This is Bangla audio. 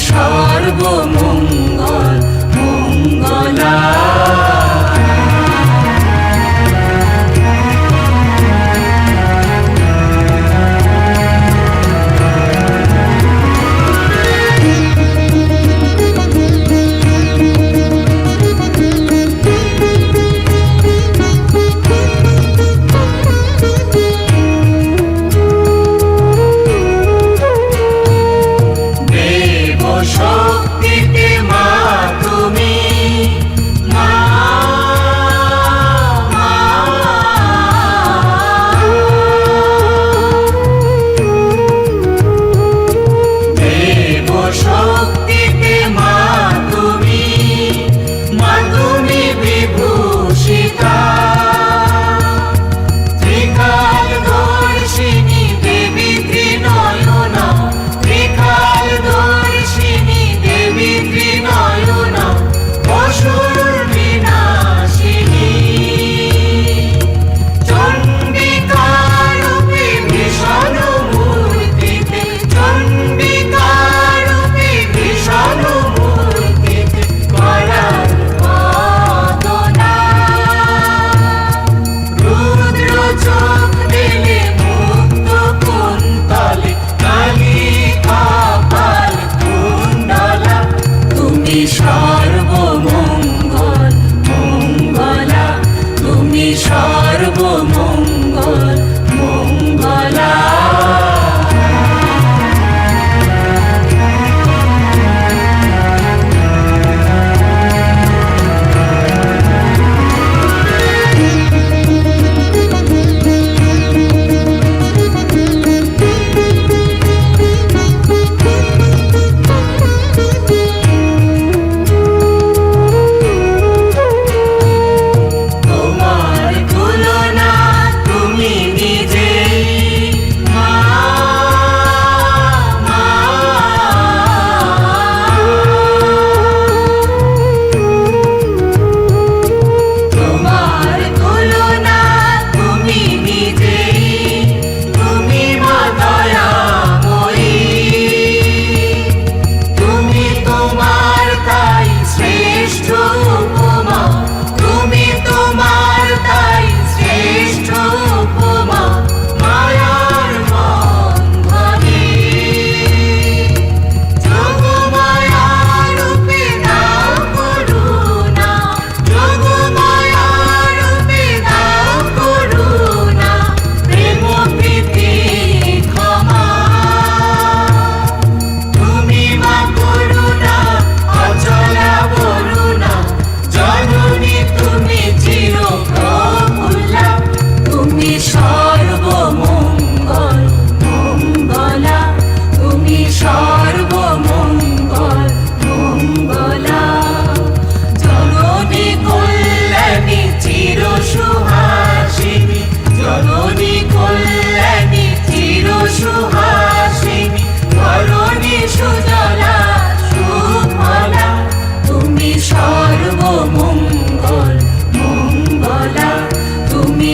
সর্বমঙ্গল মঙ্গলা। শক্তিতে মা তুমি, মা মা দেব শক্তিতে মা তুমি, মা তুমি বিভূষিতা। ত্রিকাল দর্শিনী দেবী ত্রিনয়না, ত্রিকাল দর্শিনী দেবী ত্রিনয়না, অসুর বিনাশিনী। চণ্ডিকা রূপে ভীষণ মূর্তিতে, চণ্ডিকা রূপে ভীষণ মূর্তিতে করার বদনা। রুদ্র চোখ দিলে মুক্ত কুন্তলে, কালিকা পাল কুণ্ডলা। তুমি সর্বমঙ্গল মঙ্গলা, তুমি সর্বমঙ্গল মঙ্গলা। তোমার তুলনা তুমি নিজেই, মা মা। তোমার তুলনা তুমি নিজেই, তুমি মা দয়াময়ী। তুমি তোমার তাই শ্রেষ্ঠ উপমা, তুমি তোমার তাই শ্রেষ্ঠ উপমা। মায়ার বন্ধনে যোগমায়া রূপে দাও করুণা, যোগমায়া রূপে দাও করুণা। প্রেম প্রীতি ক্ষমা, তুমি মা করুণা অচলা বরুণা। জননী তুমি চির প্রফুল্লা, তুমি সর্বমঙ্গল মঙ্গলা, তুমি সর্বমঙ্গল মঙ্গলা। জননী কল্যাণী চির সুহাসিনী, জননী কল্যাণী চির সুহাসিনী। ধরণী সুজলা সুফলা, তুমি সর্বমঙ্গল মঙ্গলা, তুমি